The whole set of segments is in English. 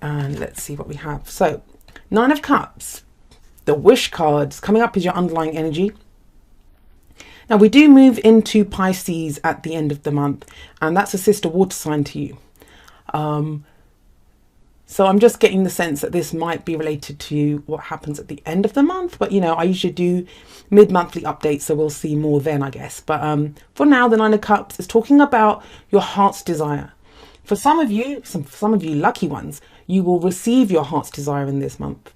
And let's see what we have. So, Nine of Cups, the wish cards coming up is your underlying energy. Now, we do move into Pisces at the end of the month, and that's a sister water sign to you. So I'm just getting the sense that this might be related to what happens at the end of the month. But, you know, I usually do mid-monthly updates, so we'll see more then, I guess. But for now, the Nine of Cups is talking about your heart's desire. For some of you, some of you lucky ones, you will receive your heart's desire in this month.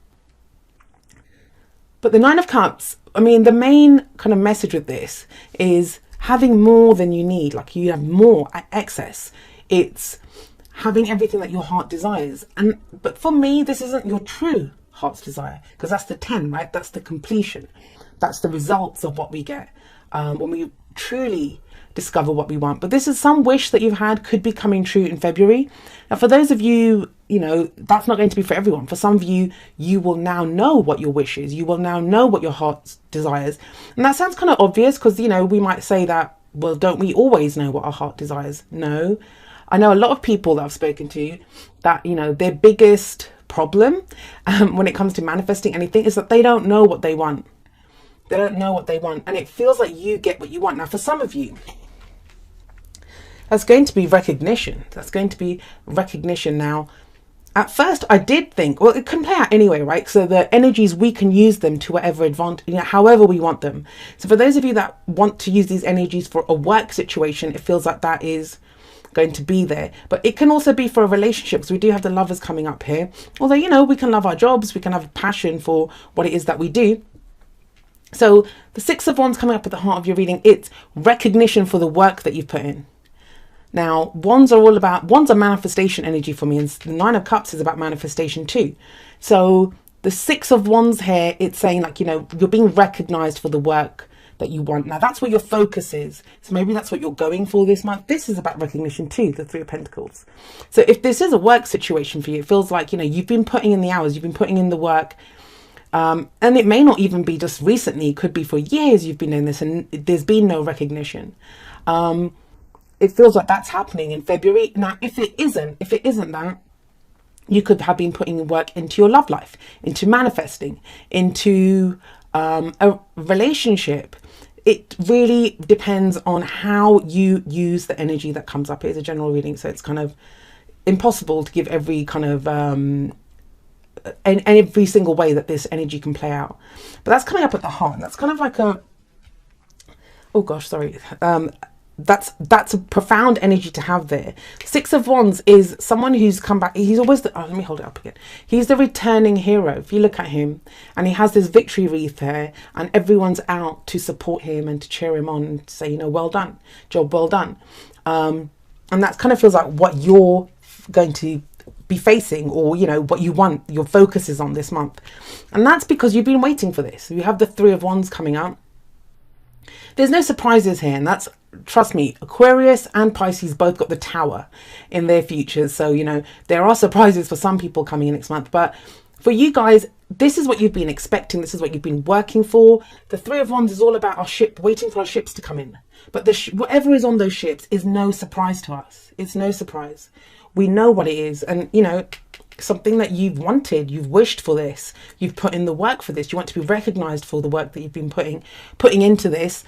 But the Nine of Cups, I mean, the main kind of message with this is having more than you need. Like, you have more excess. It's having everything that your heart desires. But for me, this isn't your true heart's desire, because that's the 10, right? That's the completion. That's the results of what we get when we truly discover what we want. But this is some wish that you've had, could be coming true in February. Now, for those of you, you know, that's not going to be for everyone. For some of you, you will now know what your wish is. You will now know what your heart desires. And that sounds kind of obvious because, you know, we might say that, well, don't we always know what our heart desires? No. I know a lot of people that I've spoken to that, you know, their biggest problem when it comes to manifesting anything is that they don't know what they want. They don't know what they want. And it feels like you get what you want. Now, for some of you, that's going to be recognition. That's going to be recognition. Now, at first I did think, well, it can play out anyway, right? So the energies, we can use them to whatever advantage, you know, however we want them. So for those of you that want to use these energies for a work situation, it feels like that is going to be there. But it can also be for a relationship, because we do have the Lovers coming up here. Although, you know, we can love our jobs, we can have a passion for what it is that we do. So the Six of Wands coming up at the heart of your reading, it's recognition for the work that you've put in. Now, wands are manifestation energy for me, and the Nine of Cups is about manifestation too. So the Six of Wands here, it's saying, like, you know, you're being recognized for the work that you want. Now, that's where your focus is. So maybe that's what you're going for this month. This is about recognition too, the Three of Pentacles. So if this is a work situation for you, it feels like, you know, you've been putting in the hours, you've been putting in the work. And it may not even be just recently. It could be for years you've been doing this and there's been no recognition. It feels like that's happening in February. Now, if it isn't that, you could have been putting work into your love life, into manifesting, into a relationship. It really depends on how you use the energy that comes up. It is a general reading, so it's kind of impossible to give every kind of every single way that this energy can play out. But that's coming up at the heart. That's kind of like a, oh gosh, sorry. That's a profound energy to have there. Six of Wands is someone who's come back. He's always the, oh, let me hold it up again. He's the returning hero. If you look at him, and he has this victory wreath there, and everyone's out to support him and to cheer him on and to say, you know, well done, job well done. And that kind of feels like what you're going to be facing, or, you know, what you want, your focus is on this month. And that's because you've been waiting for this. You have the Three of Wands coming up. There's no surprises here, and that's, trust me, Aquarius and Pisces both got the Tower in their futures. So, you know, there are surprises for some people coming in next month. But for you guys, this is what you've been expecting. This is what you've been working for. The Three of Wands is all about our ship, waiting for our ships to come in. But whatever is on those ships is no surprise to us. It's no surprise. We know what it is. And, you know, something that you've wanted, you've wished for this, you've put in the work for this, you want to be recognized for the work that you've been putting into this.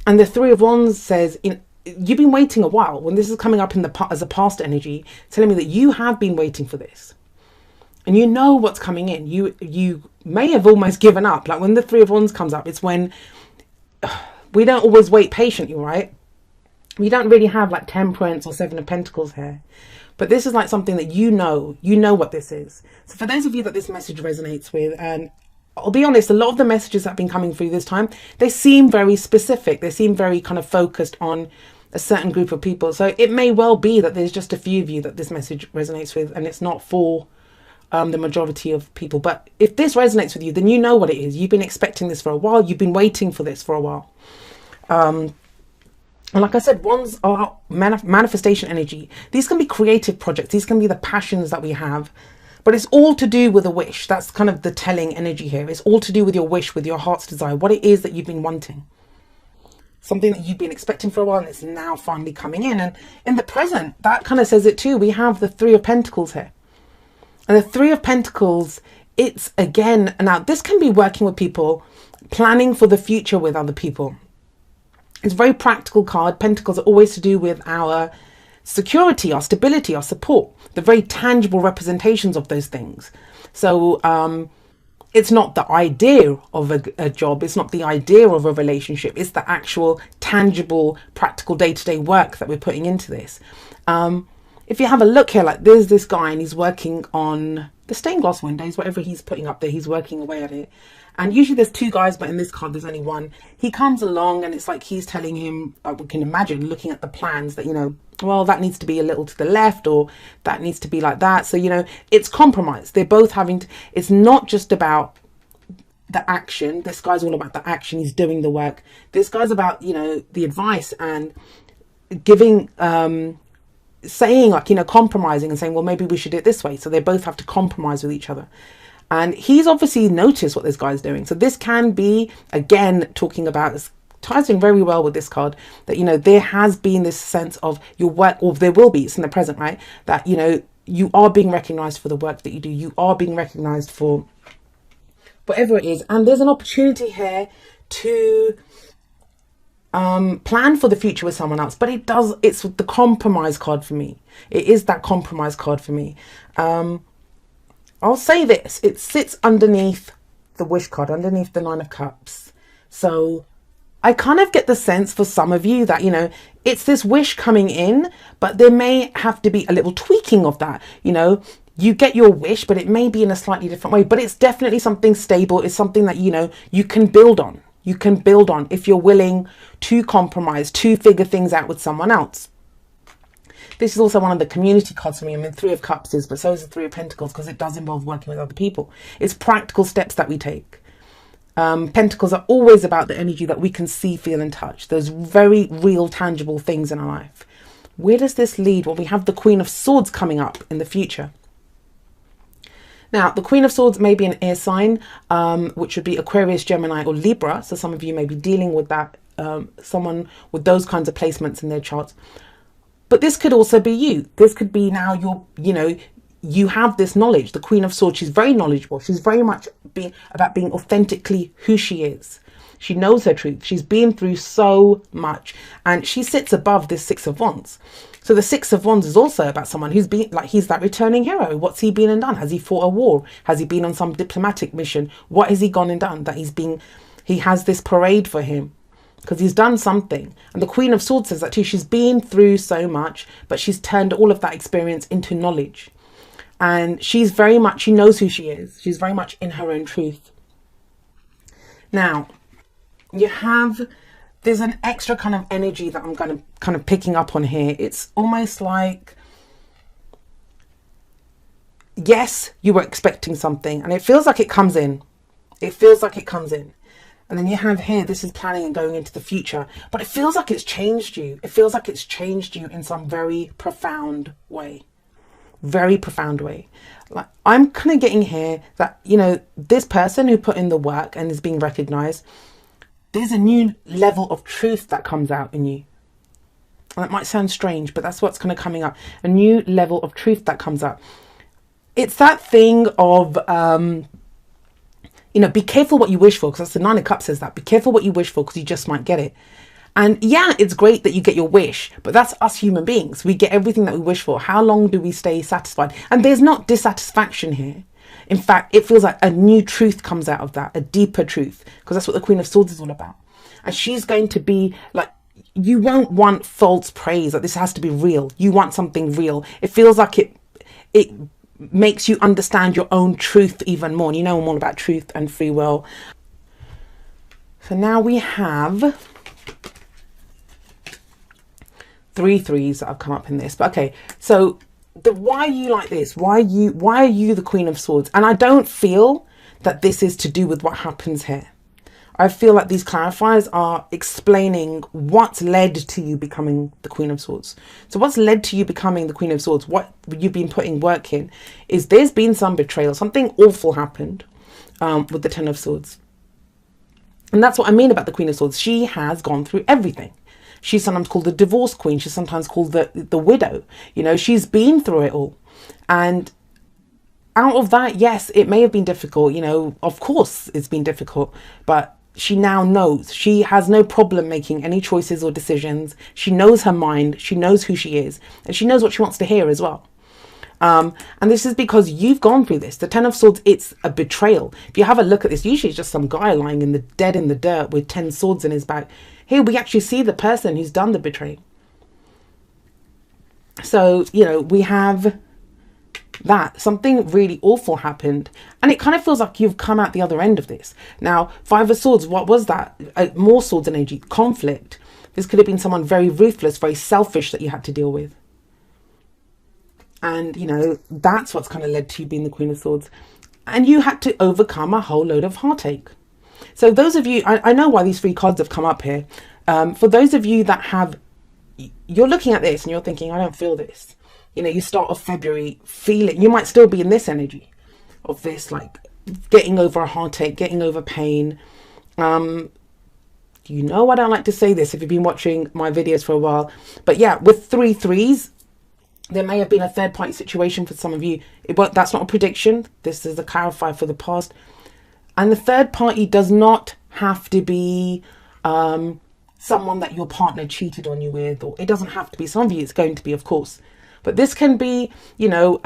And the Three of Wands says, you've been waiting a while. When this is coming up in as a past energy, telling me that you have been waiting for this, and you know what's coming in. You may have almost given up. Like when the Three of Wands comes up, it's when we don't always wait patiently, right? We don't really have like Temperance or Seven of Pentacles here. But this is like something that you know what this is. So for those of you that this message resonates with, and I'll be honest, a lot of the messages that have been coming through this time, they seem very specific. They seem very kind of focused on a certain group of people. So it may well be that there's just a few of you that this message resonates with, and it's not for the majority of people. But if this resonates with you, then you know what it is. You've been expecting this for a while. You've been waiting for this for a while. And like I said, wands are manifestation energy. These can be creative projects. These can be the passions that we have. But it's all to do with a wish. That's kind of the telling energy here. It's all to do with your wish, with your heart's desire, what it is that you've been wanting. Something that you've been expecting for a while, and it's now finally coming in. And in the present, that kind of says it too. We have the Three of Pentacles here. And the Three of Pentacles, it's again, now this can be working with people, planning for the future with other people. It's a very practical card. Pentacles are always to do with our security, our stability, our support, the very tangible representations of those things. So it's not the idea of a job, it's not the idea of a relationship, it's the actual tangible, practical day-to-day work that we're putting into this. If you have a look here, like there's this guy and he's working on the stained glass windows, whatever he's putting up there, he's working away at it. And usually there's two guys, but in this card there's only one. He comes along and it's like he's telling him, we can imagine looking at the plans that, you know, well, that needs to be a little to the left, or that needs to be like that. So, you know, it's compromise. They're both having to, it's not just about the action. This guy's all about the action. He's doing the work. This guy's about, you know, the advice and giving, saying like, you know, compromising and saying, well, maybe we should do it this way. So they both have to compromise with each other. And he's obviously noticed what this guy's doing. So this can be, again, talking about, this ties in very well with this card, that, you know, there has been this sense of your work, or there will be, it's in the present, right? That, you know, you are being recognized for the work that you do. You are being recognized for whatever it is. And there's an opportunity here to plan for the future with someone else. But it's the compromise card for me. It is that compromise card for me. I'll say this, it sits underneath the wish card, underneath the Nine of Cups. So I kind of get the sense for some of you that, you know, it's this wish coming in, but there may have to be a little tweaking of that. You know, you get your wish, but it may be in a slightly different way, but it's definitely something stable. It's something that, you know, you can build on. You can build on if you're willing to compromise, to figure things out with someone else. This is also one of the community cards for me. I mean, Three of Cups is, but so is the Three of Pentacles, because it does involve working with other people. It's practical steps that we take. Pentacles are always about the energy that we can see, feel and touch. Those very real, tangible things in our life. Where does this lead? Well, we have the Queen of Swords coming up in the future. Now, the Queen of Swords may be an air sign, which would be Aquarius, Gemini or Libra. So some of you may be dealing with that, someone with those kinds of placements in their charts. But this could also be you. This could be now you know, you have this knowledge. The Queen of Swords, she's very knowledgeable. She's very much about being authentically who she is. She knows her truth. She's been through so much. And she sits above this Six of Wands. So the Six of Wands is also about someone who's been, like, he's that returning hero. What's he been and done? Has he fought a war? Has he been on some diplomatic mission? What has he gone and done that he has this parade for him? Because he's done something. And the Queen of Swords says that too. She's been through so much, but she's turned all of that experience into knowledge. And she's very much, she knows who she is. She's very much in her own truth. Now, there's an extra kind of energy that I'm kind of picking up on here. It's almost like, yes, you were expecting something and it feels like it comes in. It feels like it comes in. And then you have here, this is planning and going into the future, but it feels like it's changed you. It feels like it's changed you in some very profound way. Very profound way. Like, I'm kind of getting here that, you know, this person who put in the work and is being recognized, there's a new level of truth that comes out in you. And that might sound strange, but that's what's kind of coming up. A new level of truth that comes up. It's that thing of, you know, be careful what you wish for, because that's the Nine of Cups says that. Be careful what you wish for, because you just might get it. And yeah, it's great that you get your wish, but that's us human beings. We get everything that we wish for. How long do we stay satisfied? And there's not dissatisfaction here. In fact, it feels like a new truth comes out of that, a deeper truth, because that's what the Queen of Swords is all about. And she's going to be like, you won't want false praise. Like, this has to be real. You want something real. It feels like it makes you understand your own truth even more. And you know I'm all about truth and free will. So now we have 3 threes that have come up in this. But okay, so why are you like this? Why are you the Queen of Swords? And I don't feel that this is to do with what happens here. I feel like these clarifiers are explaining what's led to you becoming the Queen of Swords. So what's led to you becoming the Queen of Swords, what you've been putting work in, is there's been some betrayal. Something awful happened with the Ten of Swords. And that's what I mean about the Queen of Swords. She has gone through everything. She's sometimes called the divorce queen. She's sometimes called the widow. You know, she's been through it all. And out of that, yes, it may have been difficult, you know, of course it's been difficult, but she now knows. She has no problem making any choices or decisions. She knows her mind, she knows who she is, and she knows what she wants to hear as well. And this is because you've gone through this. The Ten of Swords, it's a betrayal. If you have a look at this, usually it's just some guy lying in the dead in the dirt with 10 swords in his back. Here we actually see the person who's done the betrayal. So, you know, we have that something really awful happened, and it kind of feels like you've come out the other end of this. Now, Five of Swords, what was that? More swords energy, conflict. This could have been someone very ruthless, very selfish that you had to deal with. And, you know, that's what's kind of led to you being the Queen of Swords. And you had to overcome a whole load of heartache. So those of you, I know why these 3 cards have come up here. For those of you that have, you're looking at this and you're thinking, I don't feel this. You know, you start off February feeling, you might still be in this energy of this, like getting over a heartache, getting over pain. You know, I don't like to say this if you've been watching my videos for a while, but yeah, with 3 threes, there may have been a third party situation for some of you. That's not a prediction. This is a clarifier for the past. And the third party does not have to be someone that your partner cheated on you with, or it doesn't have to be. Some of you it's going to be, of course. But this can be, you know,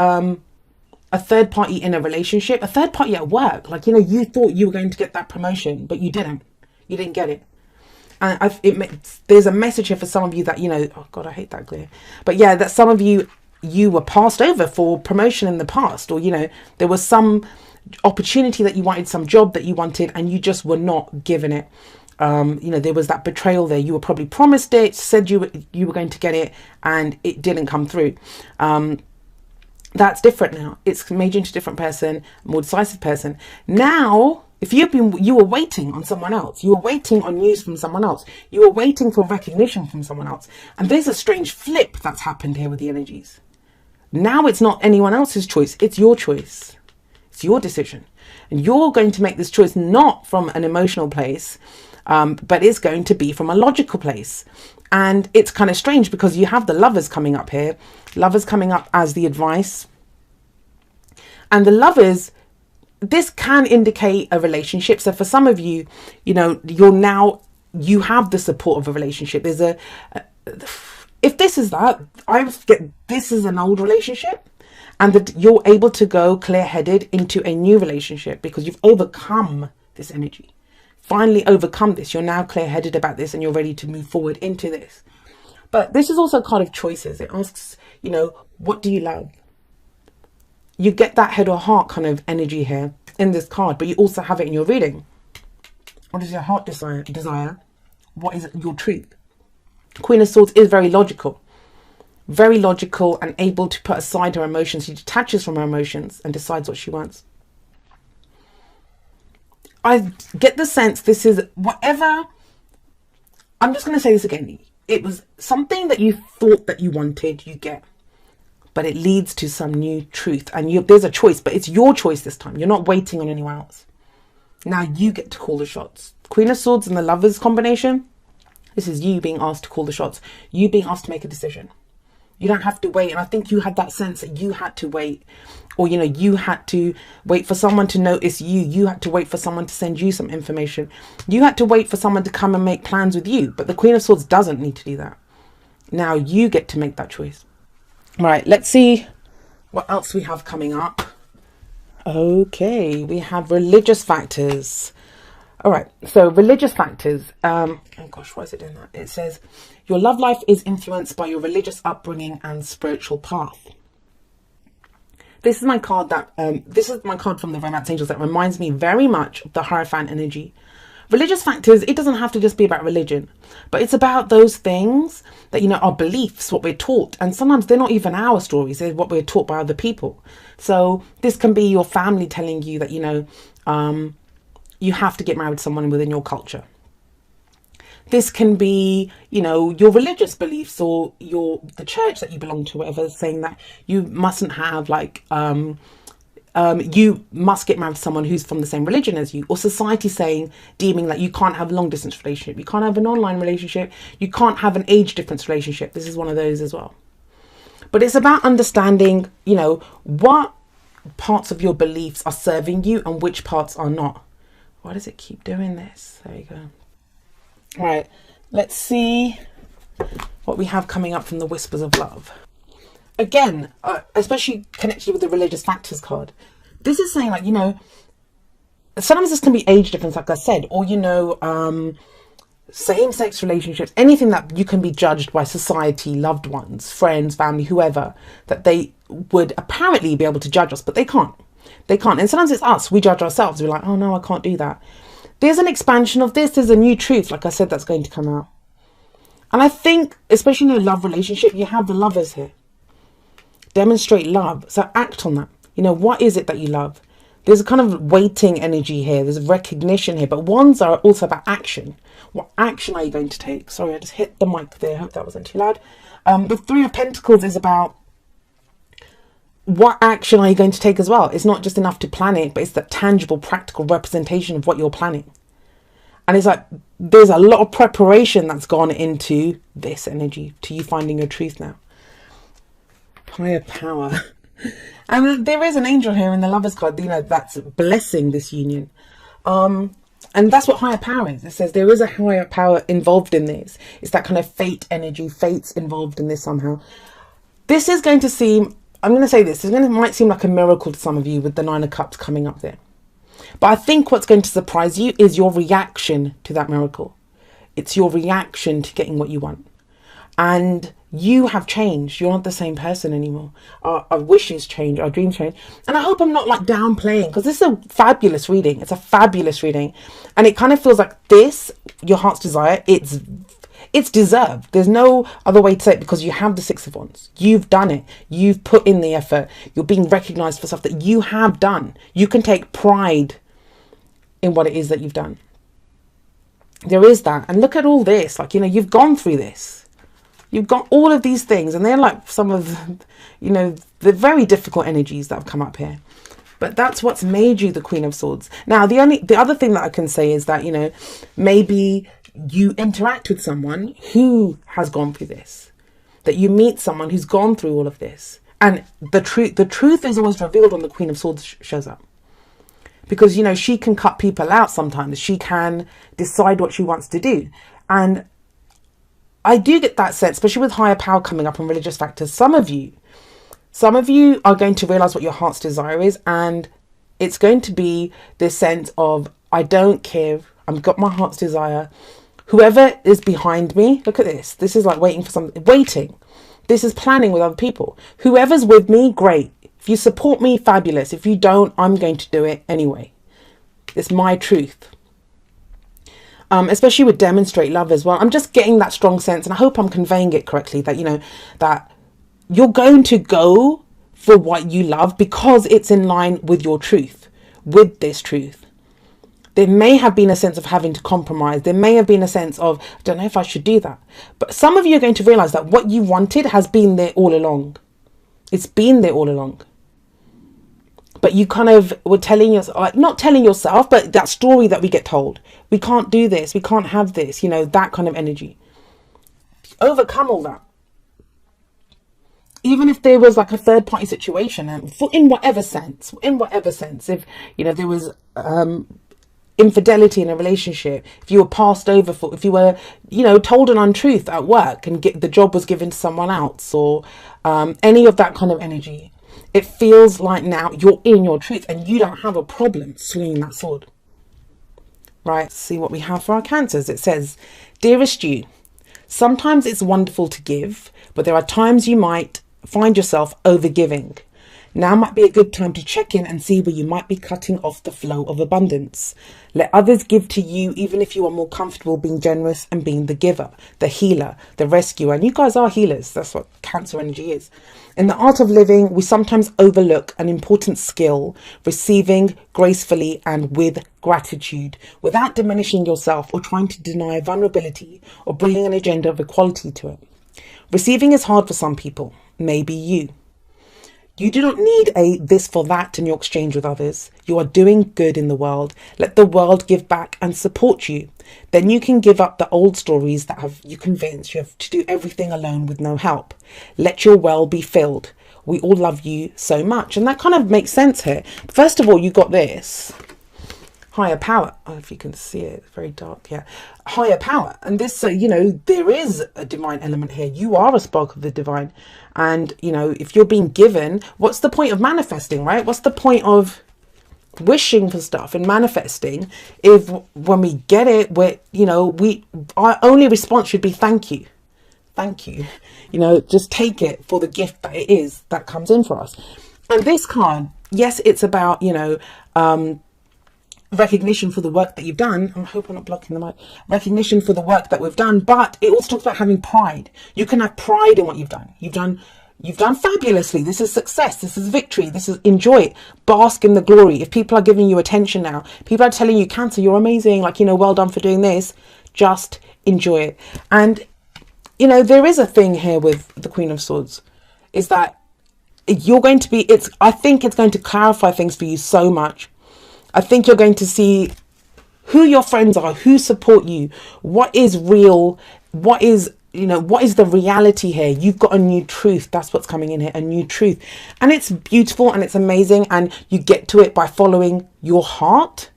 a third party in a relationship, a third party at work. Like, you know, you thought you were going to get that promotion, but you didn't. You didn't get it. And there's a message here for some of you that, you know, oh God, I hate that glare. But yeah, that some of you were passed over for promotion in the past, or, you know, there was some opportunity that you wanted, some job that you wanted, and you just were not given it. You know, there was that betrayal there. You were probably promised it, said you were going to get it, and it didn't come through. That's different now. It's made you into a different person, more decisive person. Now, if you were waiting on someone else, you were waiting on news from someone else, you were waiting for recognition from someone else, and there's a strange flip that's happened here with the energies. Now it's not anyone else's choice, it's your choice. It's your decision. And you're going to make this choice not from an emotional place, but it's going to be from a logical place. And it's kind of strange because you have the Lovers coming up here. Lovers coming up as the advice. And the Lovers, this can indicate a relationship. So for some of you, you know, you have the support of a relationship. There's if this is that, this is an old relationship, and that you're able to go clear-headed into a new relationship because you've overcome this energy. Finally overcome this. You're now clear-headed about this and you're ready to move forward into this. But this is also a card of choices. It asks, you know, what do you love? You get that head or heart kind of energy here in this card, but you also have it in your reading. What is your heart desire? What is your truth? Queen of Swords is very logical and able to put aside her emotions. She detaches from her emotions and decides what she wants. I get the sense this is whatever. I'm just going to say this again. It was something that you thought that you wanted, you get. But it leads to some new truth. And there's a choice, but it's your choice this time. You're not waiting on anyone else. Now you get to call the shots. Queen of Swords and the Lovers combination. This is you being asked to call the shots. You being asked to make a decision. You don't have to wait. And I think you had that sense that you had to wait. Or, you know, you had to wait for someone to notice you. You had to wait for someone to send you some information. You had to wait for someone to come and make plans with you. But the Queen of Swords doesn't need to do that. Now you get to make that choice. Right, let's see what else we have coming up. Okay, we have religious factors. All right, so religious factors. Oh gosh, why is it doing that? It says, your love life is influenced by your religious upbringing and spiritual path. This is my card this is my card from the Romance Angels that reminds me very much of the Hierophant energy. Religious factors, it doesn't have to just be about religion, but it's about those things that, you know, our beliefs, what we're taught. And sometimes they're not even our stories, they're what we're taught by other people. So this can be your family telling you that, you know, you have to get married to someone within your culture. This can be, you know, your religious beliefs or the church that you belong to, whatever, saying that you mustn't have like, you must get married to someone who's from the same religion as you, or society deeming that you can't have a long distance relationship, you can't have an online relationship, you can't have an age difference relationship. This is one of those as well. But it's about understanding, you know, what parts of your beliefs are serving you and which parts are not. Why does it keep doing this? There you go. All right, let's see what we have coming up from the Whispers of Love. Again, especially connected with the religious factors card. This is saying, like, you know, sometimes this can be age difference, like I said, or, you know, same-sex relationships, anything that you can be judged by society, loved ones, friends, family, whoever, that they would apparently be able to judge us, but they can't. They can't. And sometimes it's us. We judge ourselves. We're like, oh no, I can't do that. There's an expansion of this. There's a new truth, like I said, that's going to come out. And I think, especially in a love relationship, you have the lovers here. Demonstrate love. So act on that. You know, what is it that you love? There's a kind of waiting energy here. There's recognition here. But ones are also about action. What action are you going to take? Sorry, I just hit the mic there. I hope that wasn't too loud. The Three of Pentacles is about what action are you going to take as well. It's not just enough to plan it, but it's the tangible, practical representation of what you're planning. And it's like there's a lot of preparation that's gone into this energy, to you finding your truth now. Higher power. And there is an angel here in the Lovers card, you know, that's blessing this union. And that's what higher power is. It says there is a higher power involved in this. It's that kind of fate energy. Fate's involved in this somehow. This is going to seem, I'm going to say this, it might seem like a miracle to some of you with the Nine of Cups coming up there. But I think what's going to surprise you is your reaction to that miracle. It's your reaction to getting what you want. And you have changed. You're not the same person anymore. Our wishes change, our dreams change. And I hope I'm not like downplaying, because this is a fabulous reading. It's a fabulous reading. And it kind of feels like this, your heart's desire, it's deserved. There's no other way to say it, because you have the Six of Wands. You've done it. You've put in the effort. You're being recognized for stuff that you have done. You can take pride in what it is that you've done. There is that. And look at all this. Like, you know, you've gone through this. You've got all of these things, and they're like some of, you know, the very difficult energies that have come up here. But that's what's made you the Queen of Swords. Now, the other thing that I can say is that, you know, maybe you interact with someone who has gone through this, that you meet someone who's gone through all of this, and the truth is always revealed when the Queen of Swords shows up. Because, you know, she can cut people out sometimes. She can decide what she wants to do. And I do get that sense, especially with higher power coming up and religious factors. Some of you are going to realize what your heart's desire is. And it's going to be this sense of, I don't care. I've got my heart's desire. Whoever is behind me, look at this. This is like waiting for something, waiting. This is planning with other people. Whoever's with me, great. If you support me, fabulous. If you don't, I'm going to do it anyway. It's my truth. Especially with demonstrate love as well. I'm just getting that strong sense, and I hope I'm conveying it correctly, that, you know, that you're going to go for what you love because it's in line with your truth, with this truth. There may have been a sense of having to compromise. There may have been a sense of, I don't know if I should do that. But some of you are going to realize that what you wanted has been there all along. It's been there all along. But you kind of were telling yourself, like, not telling yourself, but that story that we get told. We can't do this. We can't have this. You know, that kind of energy. Overcome all that. Even if there was like a third party situation, and in whatever sense, if, you know, there was infidelity in a relationship, if you were passed over for, if you were, you know, told an untruth at work and the job was given to someone else, or any of that kind of energy. It feels like now you're in your truth and you don't have a problem swinging that sword. Right, let's see what we have for our Cancers. It says, dearest you, sometimes it's wonderful to give, but there are times you might find yourself overgiving. Now might be a good time to check in and see where you might be cutting off the flow of abundance. Let others give to you, even if you are more comfortable being generous and being the giver, the healer, the rescuer. And you guys are healers. That's what Cancer energy is. In the art of living, we sometimes overlook an important skill, receiving gracefully and with gratitude, without diminishing yourself or trying to deny vulnerability or bringing an agenda of equality to it. Receiving is hard for some people, maybe you. You do not need a this for that in your exchange with others. You are doing good in the world. Let the world give back and support you. Then you can give up the old stories that have you convinced you have to do everything alone with no help. Let your well be filled. we all love you so much. And that kind of makes sense here. First of all, you got this higher power. Oh, if you can see it, it's very dark. Yeah, higher power. And this, you know, there is a divine element here. You are a spark of the divine. And, you know, if you're being given, what's the point of manifesting, right? What's the point of wishing for stuff and manifesting if when we get it, we're, you know, our only response should be thank you. Thank you. You know, just take it for the gift that it is that comes in for us. And this card, yes, it's about, you know, recognition for the work that you've done. I hope I'm not blocking the mic. Recognition for the work that we've done, but it also talks about having pride. You can have pride in what you've done. You've done fabulously. This is success. This is victory. This is enjoy it. Bask in the glory. If people are giving you attention now, people are telling you, Cancer, you're amazing. Like, you know, well done for doing this. Just enjoy it. And, you know, there is a thing here with the Queen of Swords, is that you're going to be, I think it's going to clarify things for you so much. I think you're going to see who your friends are, who support you, what is real, what is, you know, what is the reality here. You've got a new truth. That's what's coming in here, a new truth. And it's beautiful and it's amazing. And you get to it by following your heart,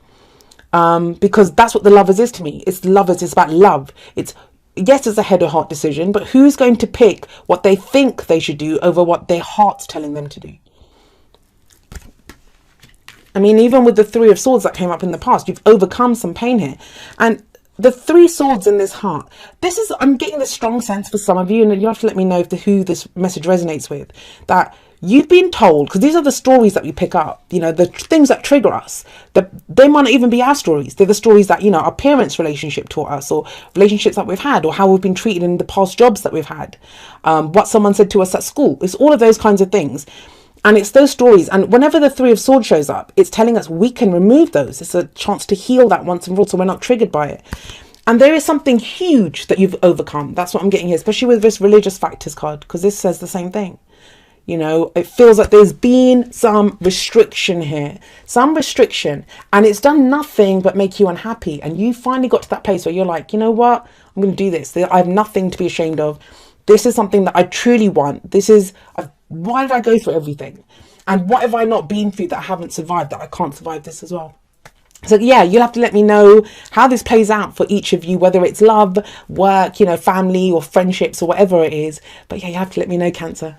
because that's what the Lovers is to me. It's Lovers. It's about love. Yes, it's a head or heart decision, but who's going to pick what they think they should do over what their heart's telling them to do? I mean, even with the Three of Swords that came up in the past, you've overcome some pain here. And the Three Swords in this heart, I'm getting this strong sense for some of you, and you have to let me know who this message resonates with, that you've been told, because these are the stories that we pick up, you know, the things that trigger us, they might not even be our stories. They're the stories that, you know, our parents' relationship taught us, or relationships that we've had, or how we've been treated in the past jobs that we've had, what someone said to us at school. It's all of those kinds of things. And it's those stories. And whenever the Three of Swords shows up, it's telling us we can remove those. It's a chance to heal that once and for all, so we're not triggered by it. And there is something huge that you've overcome. That's what I'm getting here, especially with this religious factors card, because this says the same thing. You know, it feels like there's been some restriction here, some restriction, and it's done nothing but make you unhappy. And you finally got to that place where you're like, you know what, I'm going to do this. I have nothing to be ashamed of. This is something that I truly want. Why did I go through everything? And what have I not been through that I haven't survived, that I can't survive this as well? So yeah, you'll have to let me know how this plays out for each of you, whether it's love, work, you know, family or friendships or whatever it is. But yeah, you have to let me know, Cancer.